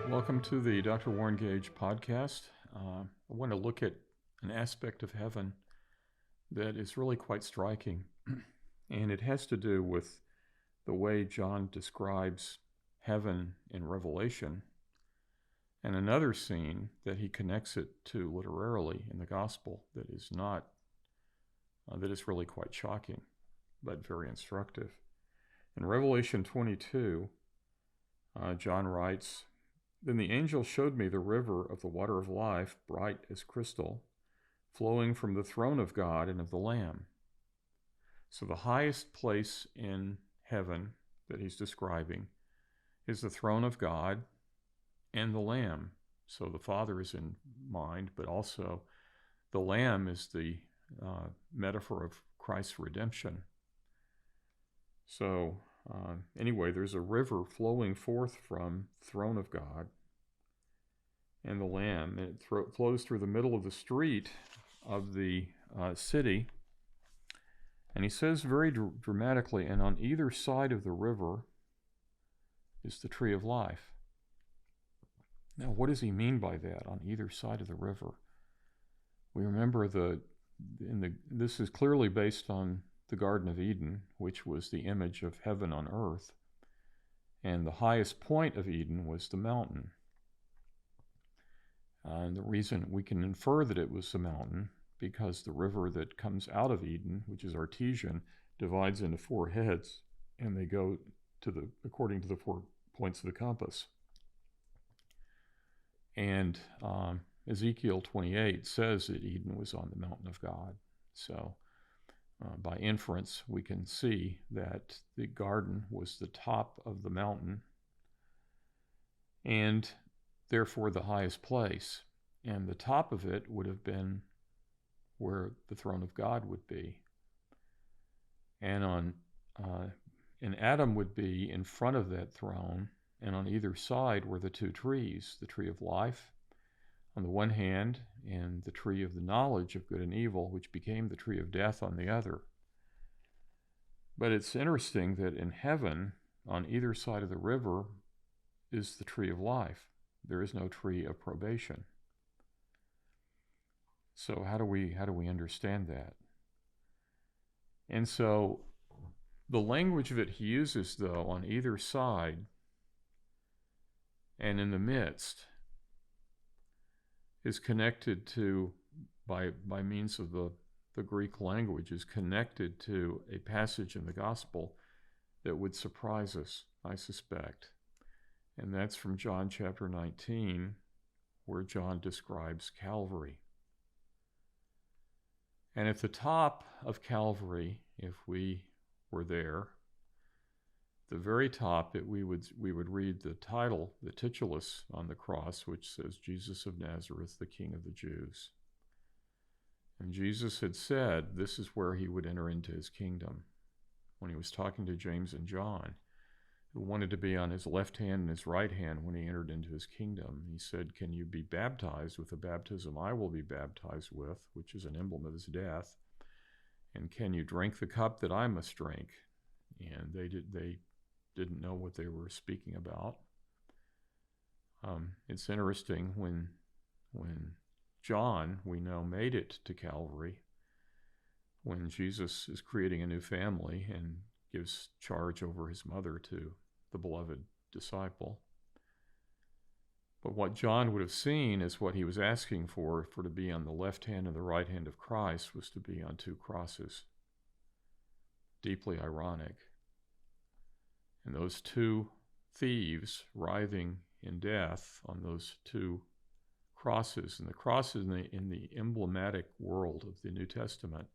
Welcome to the Dr. Warren Gage podcast. I want to look at an aspect of heaven that is really quite striking, and it has to do with the way John describes heaven in Revelation, and another scene that he connects it to literarily in the Gospel that is not, that is really quite shocking, but very instructive. In Revelation 22, John writes, "Then the angel showed me the river of the water of life, bright as crystal, flowing from the throne of God and of the Lamb." So the highest place in heaven that he's describing is the throne of God and the Lamb. So the Father is in mind, but also the Lamb is the metaphor of Christ's redemption. So anyway, there's a river flowing forth from the throne of God and the Lamb, and it flows through the middle of the street of the city. And he says very dramatically, "And on either side of the river is the tree of life." Now, what does he mean by that, on either side of the river? We remember this is clearly based on the Garden of Eden, which was the image of heaven on earth. And the highest point of Eden was the mountain. And the reason we can infer that it was the mountain, because the river that comes out of Eden, which is artesian, divides into four heads, and they go according to the 4 points of the compass. And Ezekiel 28 says that Eden was on the mountain of God. So by inference, we can see that the garden was the top of the mountain, and therefore the highest place. And the top of it would have been where the throne of God would be. And Adam would be in front of that throne, and on either side were the two trees, the tree of life on the one hand, and the tree of the knowledge of good and evil, which became the tree of death, on the other. But it's interesting that in heaven, on either side of the river, is the tree of life. There is no tree of probation. So how do we understand that? And so the language that he uses, though, on either side and in the midst, is connected to, by means of the Greek language, is connected to a passage in the Gospel that would surprise us, I suspect. And that's from John chapter 19, where John describes Calvary. And at the top of Calvary, if we were there, the very top, we would read the title, the titulus on the cross, which says, "Jesus of Nazareth, the King of the Jews." And Jesus had said this is where he would enter into his kingdom. When he was talking to James and John, who wanted to be on his left hand and his right hand when he entered into his kingdom, he said, "Can you be baptized with the baptism I will be baptized with," which is an emblem of his death, "and can you drink the cup that I must drink?" And they didn't know what they were speaking about. It's interesting when John, we know, made it to Calvary, when Jesus is creating a new family and gives charge over his mother to the beloved disciple. But what John would have seen is what he was asking for to be on the left hand and the right hand of Christ, was to be on two crosses. Deeply ironic. And those two thieves writhing in death on those two crosses. And the cross is in the emblematic world of the New Testament.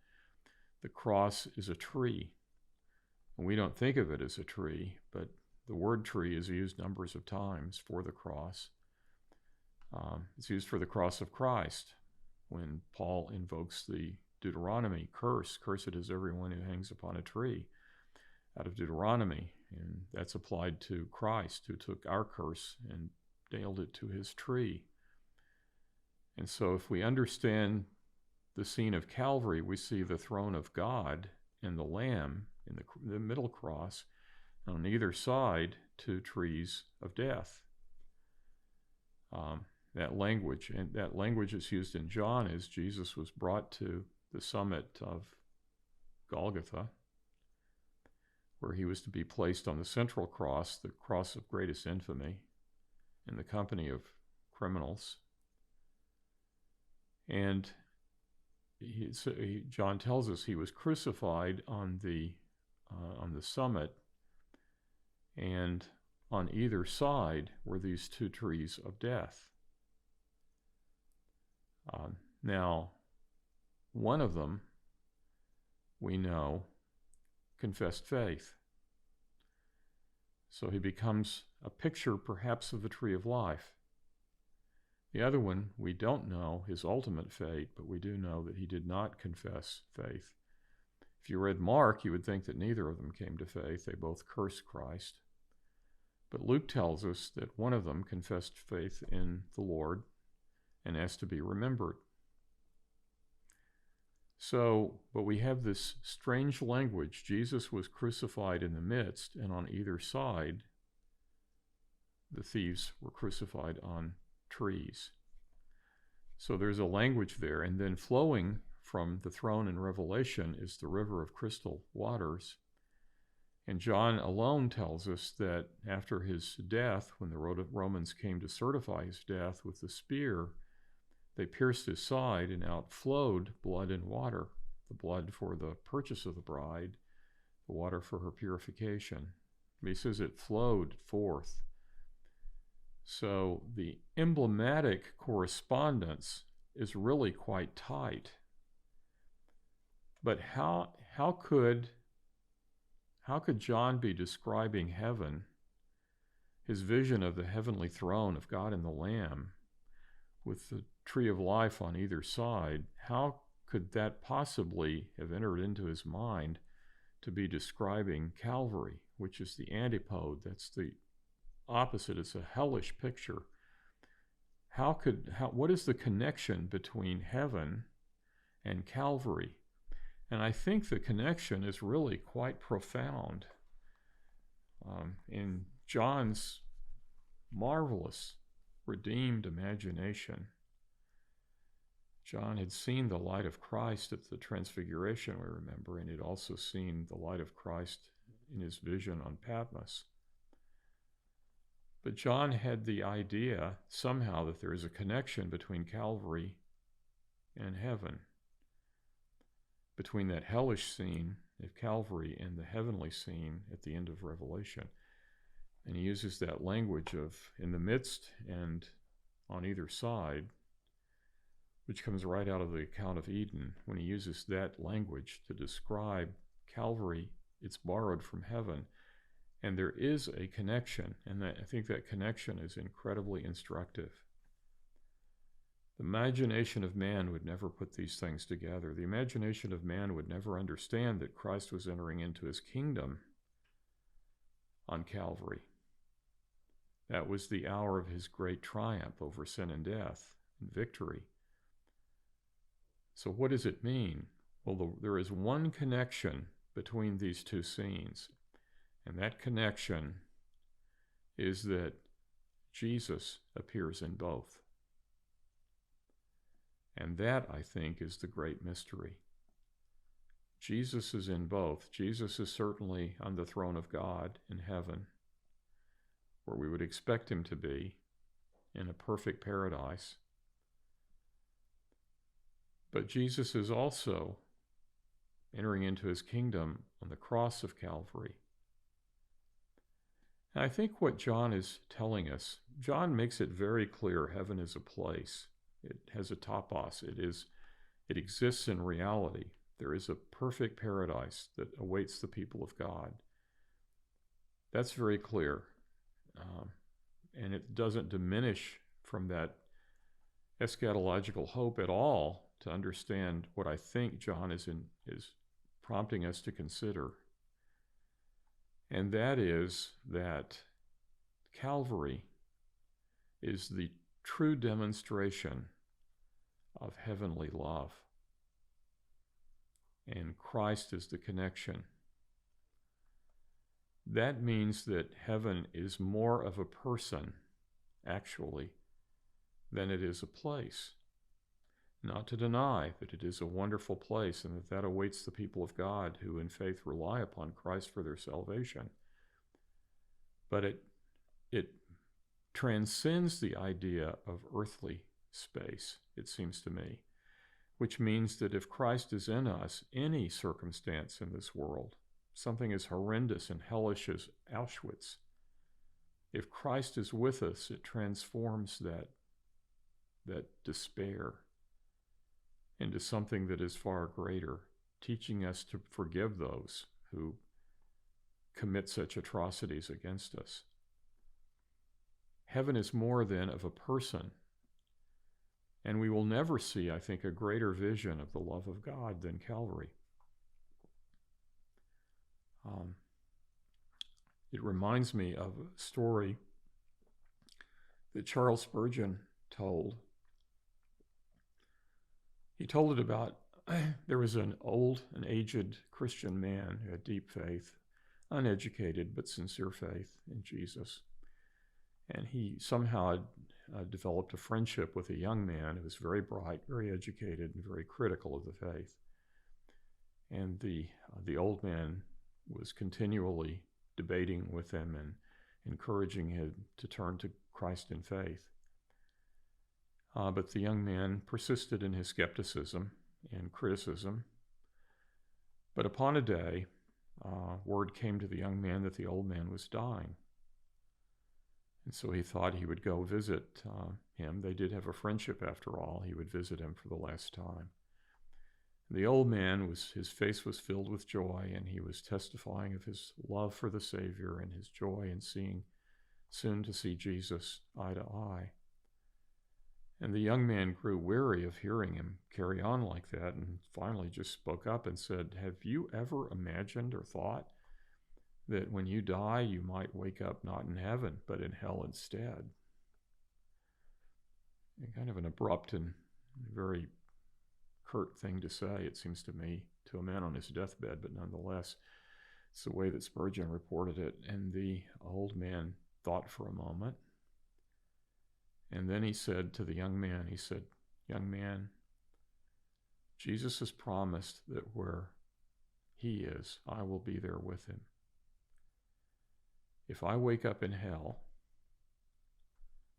The cross is a tree. And we don't think of it as a tree, but the word tree is used numbers of times for the cross. It's used for the cross of Christ when Paul invokes the Deuteronomy curse. "Cursed is everyone who hangs upon a tree," out of Deuteronomy. And that's applied to Christ, who took our curse and nailed it to his tree. And so if we understand the scene of Calvary, we see the throne of God and the Lamb in the middle cross, and on either side, two trees of death. that language. And that language that's used in John is Jesus was brought to the summit of Golgotha, where he was to be placed on the central cross, the cross of greatest infamy, in the company of criminals. And John tells us he was crucified on the summit, and on either side were these two trees of death. Now, one of them, we know, confessed faith. So he becomes a picture, perhaps, of the tree of life. The other one, we don't know his ultimate fate, but we do know that he did not confess faith. If you read Mark, you would think that neither of them came to faith. They both cursed Christ. But Luke tells us that one of them confessed faith in the Lord and asked to be remembered. So, but we have this strange language. Jesus was crucified in the midst, and on either side, the thieves were crucified on trees. So there's a language there, and then flowing from the throne in Revelation is the river of crystal waters. And John alone tells us that after his death, when the Romans came to certify his death with the spear, they pierced his side, and out flowed blood and water, the blood for the purchase of the bride, the water for her purification. He says it flowed forth. So the emblematic correspondence is really quite tight. But how could John be describing heaven, his vision of the heavenly throne of God and the Lamb, with the tree of life on either side? How could that possibly have entered into his mind to be describing Calvary, which is the antipode? That's the opposite. It's a hellish picture. What is the connection between heaven and Calvary? And I think the connection is really quite profound. In John's marvelous, redeemed imagination, John had seen the light of Christ at the Transfiguration, we remember, and he'd also seen the light of Christ in his vision on Patmos. But John had the idea somehow that there is a connection between Calvary and heaven, between that hellish scene of Calvary and the heavenly scene at the end of Revelation. And he uses that language of in the midst and on either side, which comes right out of the account of Eden. When he uses that language to describe Calvary, it's borrowed from heaven. And there is a connection, and I think that connection is incredibly instructive. The imagination of man would never put these things together. The imagination of man would never understand that Christ was entering into his kingdom on Calvary. That was the hour of his great triumph over sin and death and victory. So what does it mean? Well, there is one connection between these two scenes. And that connection is that Jesus appears in both. And that, I think, is the great mystery. Jesus is in both. Jesus is certainly on the throne of God in heaven, where we would expect him to be, in a perfect paradise. But Jesus is also entering into his kingdom on the cross of Calvary. And I think what John is telling us, John makes it very clear heaven is a place. It has a topos. It exists in reality. There is a perfect paradise that awaits the people of God. That's very clear. And it doesn't diminish from that eschatological hope at all to understand what I think John is prompting us to consider. And that is that Calvary is the true demonstration of heavenly love. And Christ is the connection. That means that heaven is more of a person, actually, than it is a place. Not to deny that it is a wonderful place and that awaits the people of God who in faith rely upon Christ for their salvation. But it transcends the idea of earthly space, it seems to me, which means that if Christ is in us, any circumstance in this world, something as horrendous and hellish as Auschwitz, if Christ is with us, it transforms that despair into something that is far greater, teaching us to forgive those who commit such atrocities against us. Heaven is more than of a person, and we will never see, I think, a greater vision of the love of God than Calvary. It reminds me of a story that Charles Spurgeon told. He told it about, there was an aged Christian man who had deep faith, uneducated but sincere faith in Jesus. And he somehow developed a friendship with a young man who was very bright, very educated, and very critical of the faith. And the old man was continually debating with him and encouraging him to turn to Christ in faith. But the young man persisted in his skepticism and criticism. But upon a day, word came to the young man that the old man was dying. And so he thought he would go visit him. They did have a friendship after all. He would visit him for the last time. The old man, his face was filled with joy, and he was testifying of his love for the Savior and his joy in soon to see Jesus eye to eye. And the young man grew weary of hearing him carry on like that, and finally just spoke up and said, "Have you ever imagined or thought that when you die, you might wake up not in heaven, but in hell instead?" Kind of an abrupt and very curt thing to say, it seems to me, to a man on his deathbed, but nonetheless, it's the way that Spurgeon reported it. And the old man thought for a moment, and then he said to the young man, he said, "Young man, Jesus has promised that where he is, I will be there with him. If I wake up in hell,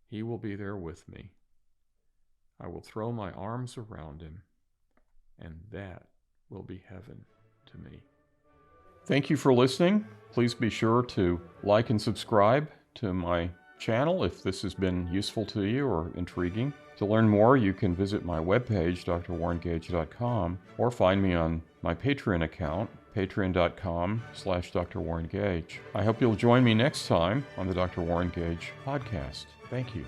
he will be there with me. I will throw my arms around him, and that will be heaven to me." Thank you for listening. Please be sure to like and subscribe to my channel if this has been useful to you or intriguing. To learn more, you can visit my webpage, drwarrengage.com, or find me on my Patreon account, patreon.com/Dr. Warren Gage. I hope you'll join me next time on the Dr. Warren Gage podcast. Thank you.